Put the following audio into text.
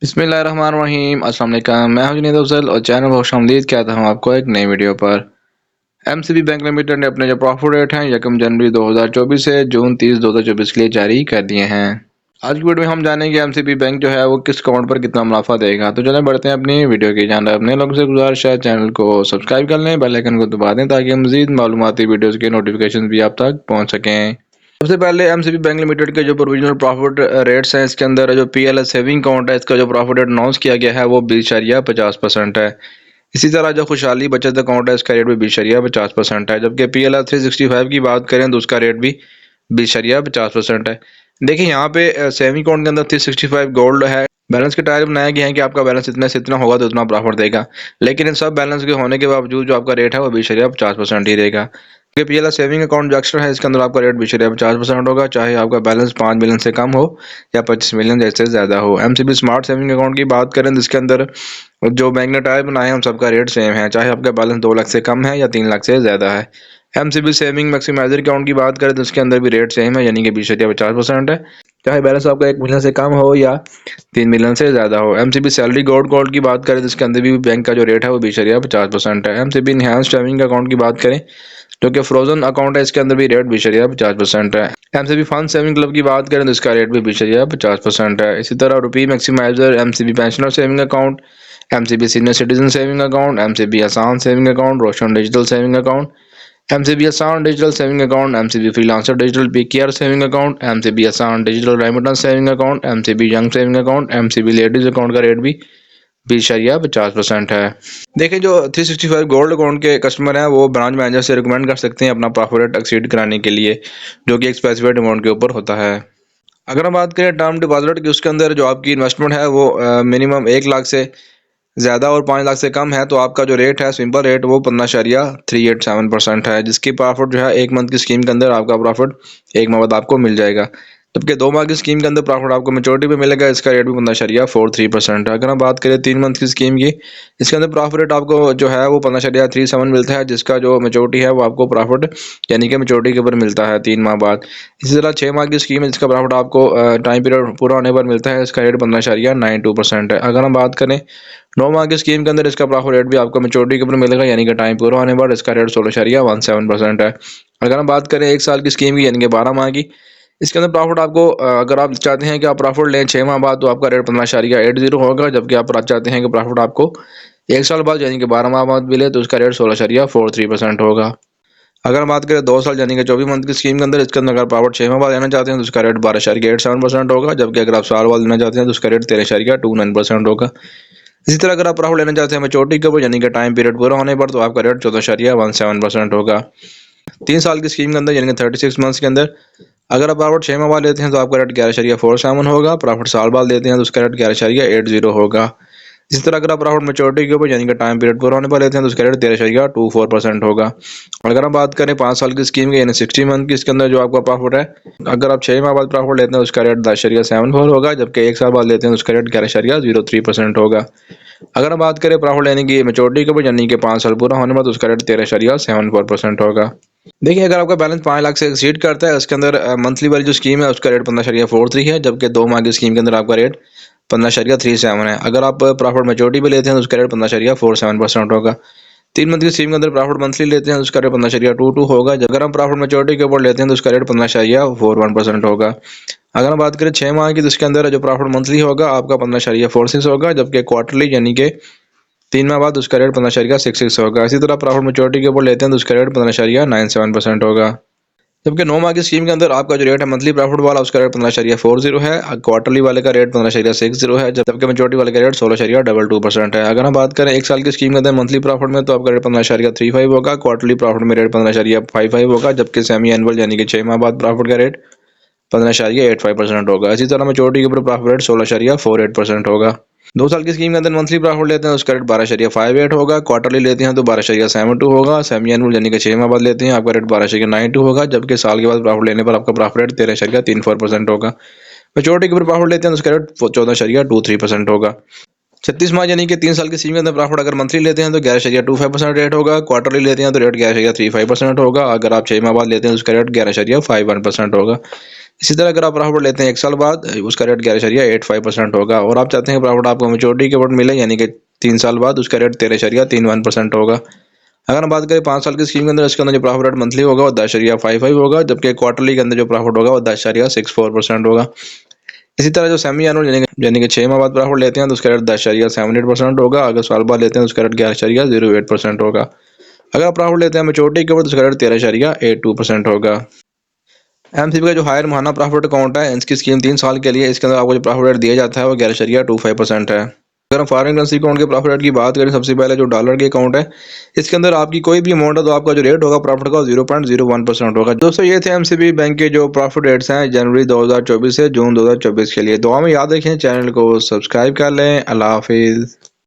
बिस्मिल्लाहिर्रहमानिर्रहीम। अस्सलाम वालेकुम। मैं हूं जुनैद अफजल और चैनल पर खुशामदीद कहता हूं आपको एक नई वीडियो पर। एमसीबी बैंक लिमिटेड ने अपने जो प्रॉफिट रेट हैं 1 जनवरी 2024 से जून 30 2024 के लिए जारी कर दिए हैं। आज की वीडियो में हम जानेंगे एमसीबी बैंक जो है वो किस अकाउंट पर कितना मुनाफा देगा। तो चलें बढ़ते हैं अपनी वीडियो की जानब। अपने लोगों से गुजारिश है चैनल को सब्सक्राइब कर लें, बेल आइकन को दबा दें ताकि मजीद मालूमाती वीडियोज़ के नोटिफिकेशन भी आप तक पहुँच सकें। सबसे पहले एमसीबी बैंक लिमिटेड के जो प्रोविजनल प्रॉफिट रेट्स हैं, इसके अंदर जो पीएलएस सेविंग अकाउंट है इसका जो प्रॉफिट रेट अनाउंस किया गया है वो 20.50% है। इसी तरह जो खुशहाली बचत अकाउंट है इसका रेट भी 20.50% है, जबकि पीएलआर 365 की बात करें तो उसका रेट भी 20.50% है। देखिए यहाँ पे सेविंग अकाउंट के अंदर 365 गोल्ड है। बैलेंस के टारगेट बनाया गया है कि आपका बैलेंस इतना से इतना होगा तो उतना प्रॉफिट देगा, लेकिन इन सब बैलेंस के होने के बावजूद जो आपका रेट है वो 20.50% ही रहेगा। पीएलआर सेविंग अकाउंट जो एक्स्ट्रा है इसके अंदर आपका रेट 20.50% होगा, चाहे आपका बैलेंस 5 मिलियन से कम हो या 25 मिलियन जैसे ज़्यादा हो। एमसीबी स्मार्ट सेविंग अकाउंट की बात करें तो इसके अंदर जो बैंक ने टाइप बनाए हैं उन सबका रेट सेम है, चाहे आपका बैलेंस 2 लाख से कम है या 3 लाख से ज़्यादा है। एमसीबी सेविंग मैक्सिमाइजर अकाउंट की बात करें तो इसके अंदर भी रेट सेम है, यानी कि 20.50% है, चाहे बैलेंस आपका 1 मिलियन से कम हो या 3 मिलियन से ज़्यादा हो। एमसीबी सैलरी गोल्ड की बात करें तो इसके अंदर भी बैंक का जो रेट है वो 20.50% है। एमसीबी इनहैंस सेविंग अकाउंट की बात करें जो कि फ्रोजन अकाउंट है इसके अंदर भी रेट 20.50% है। एमसीबी फंड सेविंग क्लब की बात करें तो इसका रेट भी 20.50% है। इसी तरह rupee maximiser, MCB pensioner saving account, MCB senior citizen saving account, MCB Asaan saving account, Roshan digital saving account, MCB Asaan digital saving account, MCB freelancer digital PKR saving account, MCB Asaan digital remittance saving account, MCB young saving account, MCB ladies account का rate भी 20.50% है। देखिए जो 365 gold account के customer हैं वो branch manager से recommend कर सकते हैं अपना प्रॉफिट रेट एक्सीड कराने के लिए, जो कि एक स्पेसिफाइड अमाउंट के ऊपर होता है। अगर हम बात करें टर्म डिपॉजिट की, उसके अंदर जो आपकी इन्वेस्टमेंट है वो मिनिमम 1 लाख से ज़्यादा और 5 लाख से कम है तो आपका जो रेट है सिंपल रेट वो 15.387% है, जिसकी प्रॉफिट जो है 1 मंथ की स्कीम के अंदर आपका प्रॉफिट 1 माह बाद आपको मिल जाएगा, जबकि 2 माह की स्कीम के अंदर प्रॉफिट आपको मेचोरिटी पे मिलेगा, इसका रेट भी 15.43% है। अगर हम बात करें 3 मंथ की स्कीम की, इसके अंदर प्रॉफिट रेट आपको जो है वो 15.37 मिलता है, जिसका जो मेचोरिटी है वो आपको प्रॉफिट यानी कि मेचोरिटी के ऊपर मिलता है 3 माह बाद। इसी तरह 6 माह की स्कीम है जिसका प्रॉफिट आपको टाइम पीरियड पूरा होने पर मिलता है, इसका रेट 15.92% है। अगर हम बात करें 9 माह की स्कीम के अंदर इसका प्रॉफिट रेट भी आपको मेचोरिटी के ऊपर मिलेगा, यानी कि टाइम पूरा होने पर इसका रेट 16.17% है। अगर हम बात करें 1 साल की स्कीम की यानी कि 12 माह की, इसके अंदर प्रॉफिट आपको अगर आप चाहते हैं कि आप प्रॉफिट लें 6 माह बाद तो आपका रेट 15.80 होगा, जबकि आप चाहते हैं कि प्रॉफिट आपको 1 साल बाद यानी कि 12 माह बाद मिले तो उसका रेट 16.43% होगा। अगर हम बात करें 2 साल यानी कि 24 मंथ की स्कीम के अंदर, इसके अंदर अगर प्रॉफिट 6 माह बाद लेना चाहते हैं तो उसका रेट 12.87% होगा, जबकि अगर आप साल बाद लेना चाहते हैं तो उसका रेट 13.29% होगा। इसी तरह अगर आप प्रॉफिट लेना चाहते हैं मेचोरिटी के ऊपर यानी कि टाइम पीरियड पूरा होने पर तो आपका रेट 14.17% होगा। 3 साल की स्कीम के अंदर यानी कि 36 मंथ्स के अंदर अगर आप प्रॉफिट 6 माह बाद लेते हैं तो आपका रेट 11.47 होगा, प्रॉफिट साल बाद लेते हैं तो उसका रेट 11.80 होगा। इसी तरह अगर आप प्रॉफिट मेचोरिटी के ऊपर यानी कि टाइम पीरियड पूरा होने पर लेते हैं तो उसका रेट 13.24% होगा। और अगर हम बात करें 5 साल की स्कीम की यानी 60 मंथ की, इसके अंदर जो आपका प्रॉफिट है अगर आप 6 माह बाद प्रॉफिट लेते हैं तो उसका रेट 10.74 होगा, जबकि 1 साल बाद लेते हैं तो उसका रेट 11.03% होगा। अगर हम बात करें प्रॉफिट लेने की मेचोरिटी के ऊपर यानी कि 5 साल पूरा होने पर तो उसका रेट 13.74% होगा। देखिए अगर आपका बैलेंस 5 लाख से एक्सीड करता है, उसके अंदर मंथली वाली जो स्कीम है उसका रेट 15.43 है, जबकि 2 माह की स्कीम के अंदर आपका रेट 15.37 है। अगर आप प्रॉफिट मेचोरिटी पे लेते हैं तो उसका रेट 15.47% होगा। 3 मंथ की स्कीम के अंदर प्रॉफिट मंथली लेते हैं तो उसका रेट 15.22 होगा, अगर हम प्रॉफिट मेचोरिटी के ऊपर लेते हैं तो उसका रेट 15.41% होगा। अगर हम बात करें 6 माह की तो इसके अंदर जो प्रॉफिट मंथली होगा आपका 15.46 होगा, जबकि क्वार्टरली यानी कि 3 माह बाद उसका रेट 15.66 होगा। इसी तरह प्रॉफिट मेचोरिटी के ऊपर लेते हैं तो उसका रेट 15.97% होगा, जबकि 9 माह की स्कीम के अंदर आपका जो रेट है मंथली प्रॉफिट वाला उसका रेट 15.40 है, क्वार्टरली वाले का रेट 15.60 है, जबकि मेचोरिटी वाले का रेट 16.22% है। अगर हम बात करें 1 साल की स्कीम के अंदर मंथली प्रॉफिट में तो आपका रेट 15.35 होगा, क्वार्टरली प्रॉफिट में रेट 15.55 होगा, जबकि सेमी एनुअल यानी कि 6 माह बाद प्रॉफिट का रेट 15.85% होगा। इसी तरह मेचोरिटी के ऊपर प्रॉफिट रेट 16.48% होगा। 2 साल की स्कीम के अंदर मंथली प्रॉफिट लेते हैं उसका रेट 12.58 होगा, क्वार्टरली लेते हैं तो 12.72 होगा, सेमी एनुअल यानी कि 6 माह बाद लेते हैं आपका रेट 12.92 होगा, जबकि साल के बाद प्रॉफिट लेने पर आपका प्रॉफिट रेट 13.34% होगा। मेचोरिटी के ऊपर प्रॉफिट लेते हैं तो उसका रेट 14.23% होगा। 36 माह यानी कि 3 साल की स्कीम के अंदर प्रॉफिट अगर मंथली लेते हैं तो 11.25% रेट होगा, क्वार्टरली लेते हैं तो रेट 11.35% होगा, अगर आप 6 माह बाद लेते हैं तो उसका रेट 11.51% होगा। इसी तरह अगर आप प्रॉफिट लेते हैं 1 साल बाद, उसका रेट 11.85% होगा, और आप चाहते हैं प्रॉफिट आपको मैच्योरिटी के वक्त मिले यानी कि 3 साल बाद, उसका रेट 13.31% होगा। अगर हम बात करें 5 साल की स्कीम के अंदर, इसके अंदर जो प्रॉफिट रेट मंथली होगा वो 10.55 होगा, जबकि क्वार्टरली के अंदर जो प्रॉफिट होगा वो 10.64% होगा। इसी तरह जो सेमी एनुअल यानी कि 6 माह बाद प्रॉफिट लेते हैं तो उसका रेट 10.78% होगा। अगर साल बाद लेते हैं तो उसका रेट 11.08% होगा। अगर आप प्रॉफिट लेते हैं मैच्योरिटी के बाद, उसका रेट 13.82% होगा। एमसीबी का जो हायर महाना प्रॉफिट अकाउंट है, इसकी स्कीम 3 साल के लिए, इसके अंदर आपको जो प्रॉफिट रेट दिया जाता है वो 11.25% है। अगर हम फॉरेन करेंसी अकाउंट के प्रॉफिट रेट की बात करें, सबसे पहले जो डॉलर के अकाउंट है, इसके अंदर आपकी कोई भी अमाउंट है तो आपका जो रेट होगा प्रॉफिट का 0.01% होगा। दोस्तों ये थे एमसीबी बैंक के जो प्रॉफिट रेट्स हैं जनवरी 2024 से जून 2024 के लिए। दुआ में याद रखें, चैनल को सब्सक्राइब कर लें। अल्लाह हाफिज़।